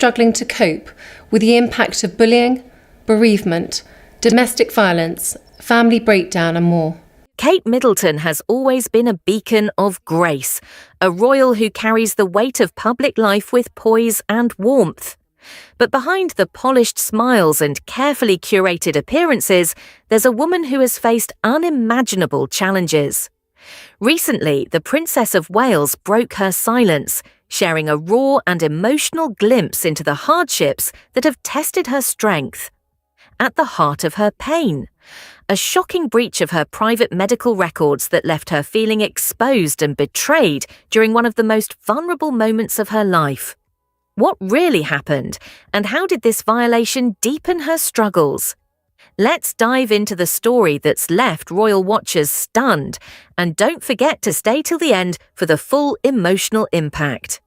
struggling to cope with the impact of bullying, bereavement, domestic violence, family breakdown and more. Kate Middleton has always been a beacon of grace, a royal who carries the weight of public life with poise and warmth. But behind the polished smiles and carefully curated appearances, there's a woman who has faced unimaginable challenges. Recently, the Princess of Wales broke her silence, sharing a raw and emotional glimpse into the hardships that have tested her strength. At the heart of her pain, a shocking breach of her private medical records that left her feeling exposed and betrayed during one of the most vulnerable moments of her life. What really happened, and how did this violation deepen her struggles? Let's dive into the story that's left royal watchers stunned, and don't forget to stay till the end for the full emotional impact.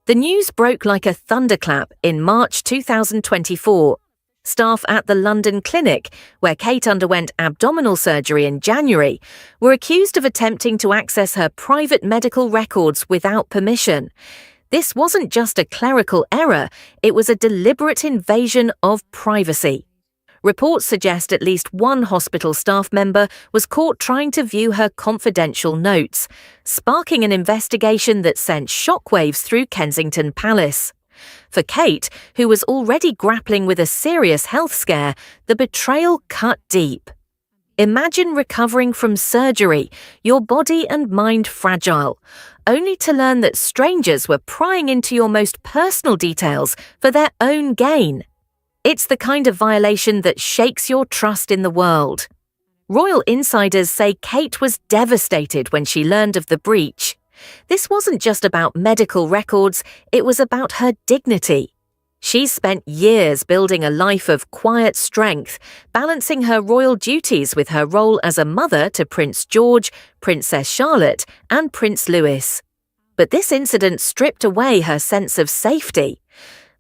The news broke like a thunderclap in March 2024. Staff at the London clinic, where Kate underwent abdominal surgery in January, were accused of attempting to access her private medical records without permission. This wasn't just a clerical error, it was a deliberate invasion of privacy. Reports suggest at least one hospital staff member was caught trying to view her confidential notes, sparking an investigation that sent shockwaves through Kensington Palace. For Kate, who was already grappling with a serious health scare, the betrayal cut deep. Imagine recovering from surgery, your body and mind fragile, only to learn that strangers were prying into your most personal details for their own gain. It's the kind of violation that shakes your trust in the world. Royal insiders say Kate was devastated when she learned of the breach. This wasn't just about medical records, it was about her dignity. She's spent years building a life of quiet strength, balancing her royal duties with her role as a mother to Prince George, Princess Charlotte, and Prince Louis. But this incident stripped away her sense of safety.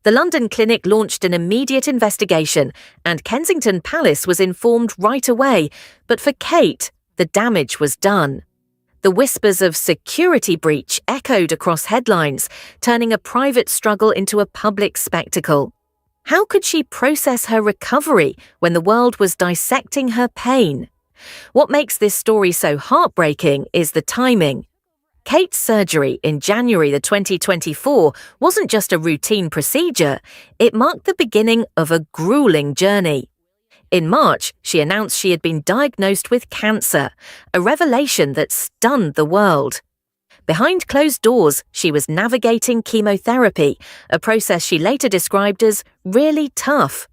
The London clinic launched an immediate investigation, and Kensington Palace was informed right away. But for Kate, the damage was done. The whispers of security breach echoed across headlines, turning a private struggle into a public spectacle. How could she process her recovery when the world was dissecting her pain? What makes this story so heartbreaking is the timing. Kate's surgery in January 2024 wasn't just a routine procedure, it marked the beginning of a grueling journey. In March, she announced she had been diagnosed with cancer, a revelation that stunned the world. Behind closed doors, she was navigating chemotherapy, a process she later described as really tough.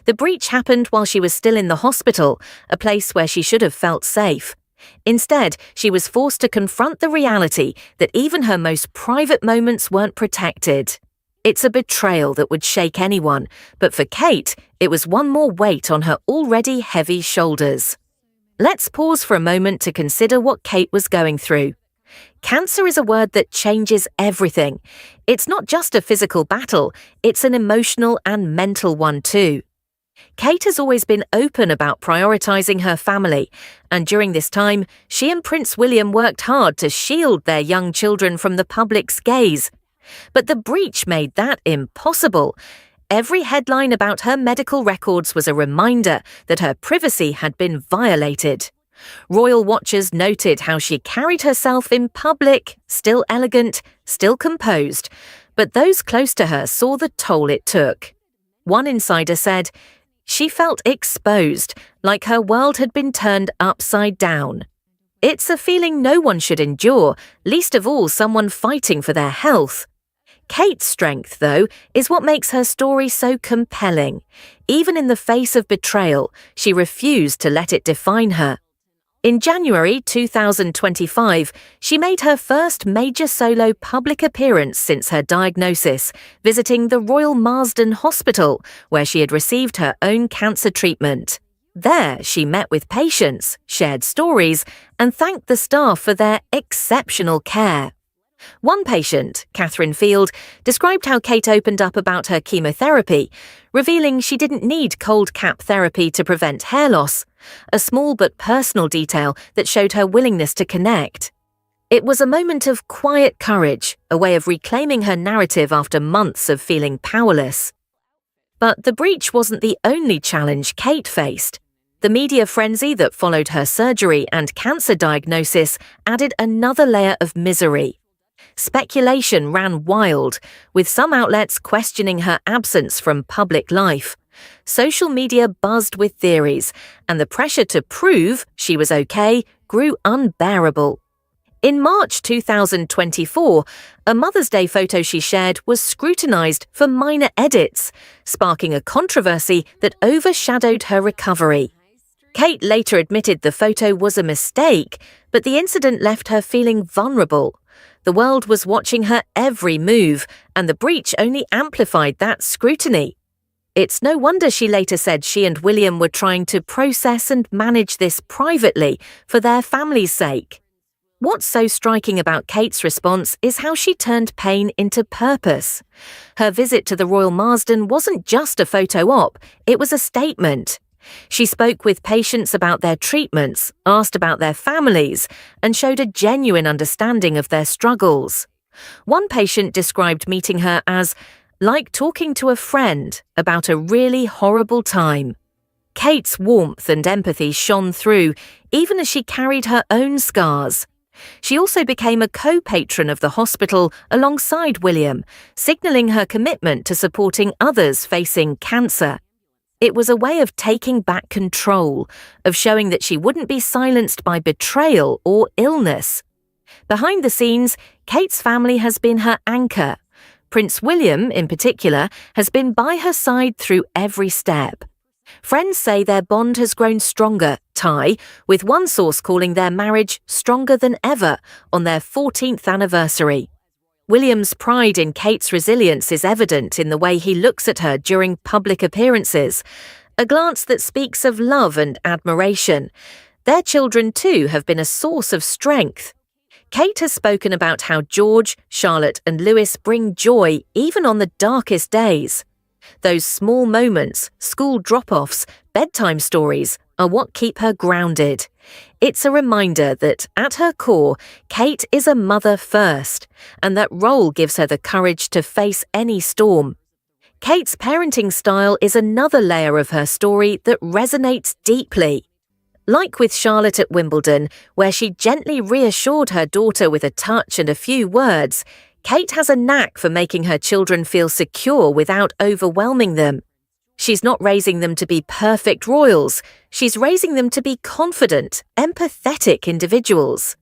The breach happened while she was still in the hospital, a place where she should have felt safe. Instead, she was forced to confront the reality that even her most private moments weren't protected. It's a betrayal that would shake anyone, but for Kate, it was one more weight on her already heavy shoulders. Let's pause for a moment to consider what Kate was going through. Cancer is a word that changes everything. It's not just a physical battle, it's an emotional and mental one too. Kate has always been open about prioritizing her family, and during this time, she and Prince William worked hard to shield their young children from the public's gaze. But the breach made that impossible. Every headline about her medical records was a reminder that her privacy had been violated. Royal watchers noted how she carried herself in public, still elegant, still composed, but those close to her saw the toll it took. One insider said, "She felt exposed, like her world had been turned upside down." It's a feeling no one should endure, least of all someone fighting for their health. Kate's strength, though, is what makes her story so compelling. Even in the face of betrayal, she refused to let it define her. In January 2025, she made her first major solo public appearance since her diagnosis, visiting the Royal Marsden Hospital, where she had received her own cancer treatment. There, she met with patients, shared stories, and thanked the staff for their exceptional care. One patient, Catherine Field, described how Kate opened up about her chemotherapy, revealing she didn't need cold cap therapy to prevent hair loss, a small but personal detail that showed her willingness to connect. It was a moment of quiet courage, a way of reclaiming her narrative after months of feeling powerless. But the breach wasn't the only challenge Kate faced. The media frenzy that followed her surgery and cancer diagnosis added another layer of misery. Speculation ran wild, with some outlets questioning her absence from public life. Social media buzzed with theories, and the pressure to prove she was okay grew unbearable. In March 2024, a Mother's Day photo she shared was scrutinized for minor edits, sparking a controversy that overshadowed her recovery. Kate later admitted the photo was a mistake, but the incident left her feeling vulnerable. The world was watching her every move, and the breach only amplified that scrutiny. It's no wonder she later said she and William were trying to process and manage this privately for their family's sake. What's so striking about Kate's response is how she turned pain into purpose. Her visit to the Royal Marsden wasn't just a photo op, it was a statement. She spoke with patients about their treatments, asked about their families, and showed a genuine understanding of their struggles. One patient described meeting her as like talking to a friend about a really horrible time. Kate's warmth and empathy shone through, even as she carried her own scars. She also became a co-patron of the hospital alongside William, signalling her commitment to supporting others facing cancer. It was a way of taking back control, of showing that she wouldn't be silenced by betrayal or illness. Behind the scenes, Kate's family has been her anchor. Prince William, in particular, has been by her side through every step. Friends say their bond has grown stronger, with one source calling their marriage stronger than ever on their 14th anniversary. William's pride in Kate's resilience is evident in the way he looks at her during public appearances, a glance that speaks of love and admiration. Their children, too, have been a source of strength. Kate has spoken about how George, Charlotte, and Louis bring joy even on the darkest days. Those small moments, school drop-offs, bedtime stories, are what keep her grounded. It's a reminder that, at her core, Kate is a mother first, and that role gives her the courage to face any storm. Kate's parenting style is another layer of her story that resonates deeply. Like with Charlotte at Wimbledon, where she gently reassured her daughter with a touch and a few words, Kate has a knack for making her children feel secure without overwhelming them. She's not raising them to be perfect royals, she's raising them to be confident, empathetic individuals.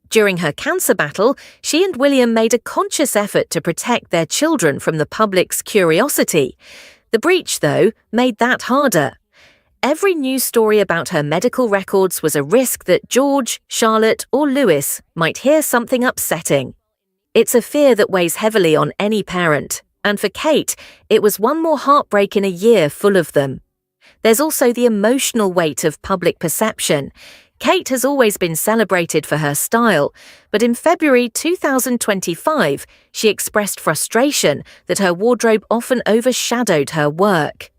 During her cancer battle, she and William made a conscious effort to protect their children from the public's curiosity. The breach, though, made that harder. Every news story about her medical records was a risk that George, Charlotte, or Louis might hear something upsetting. It's a fear that weighs heavily on any parent, and for Kate, it was one more heartbreak in a year full of them. There's also the emotional weight of public perception. Kate has always been celebrated for her style, but in February 2025, she expressed frustration that her wardrobe often overshadowed her work.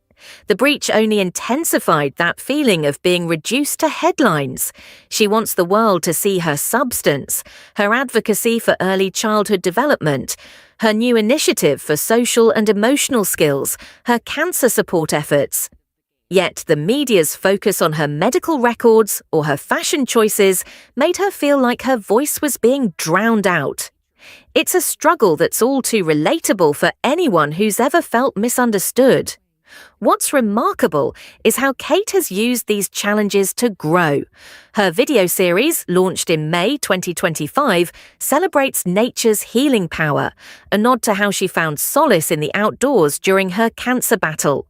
The breach only intensified that feeling of being reduced to headlines. She wants the world to see her substance, her advocacy for early childhood development, her new initiative for social and emotional skills, her cancer support efforts. Yet the media's focus on her medical records or her fashion choices made her feel like her voice was being drowned out. It's a struggle that's all too relatable for anyone who's ever felt misunderstood. What's remarkable is how Kate has used these challenges to grow. Her video series, launched in May 2025, celebrates nature's healing power, a nod to how she found solace in the outdoors during her cancer battle.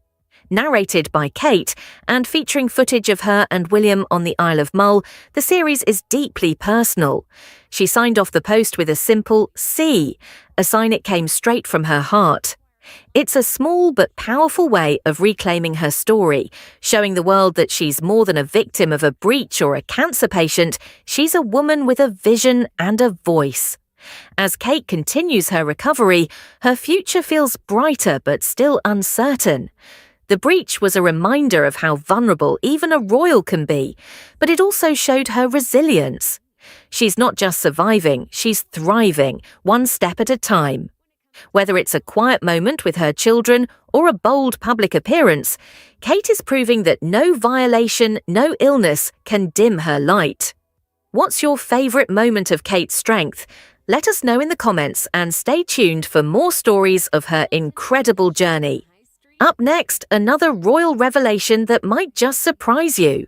Narrated by Kate and featuring footage of her and William on the Isle of Mull, the series is deeply personal. She signed off the post with a simple "See," a sign it came straight from her heart. It's a small but powerful way of reclaiming her story, showing the world that she's more than a victim of a breach or a cancer patient, she's a woman with a vision and a voice. As Kate continues her recovery, her future feels brighter but still uncertain. The breach was a reminder of how vulnerable even a royal can be, but it also showed her resilience. She's not just surviving, she's thriving, one step at a time. Whether it's a quiet moment with her children or a bold public appearance, Kate is proving that no violation, no illness can dim her light. What's your favourite moment of Kate's strength? Let us know in the comments and stay tuned for more stories of her incredible journey. Up next, another royal revelation that might just surprise you.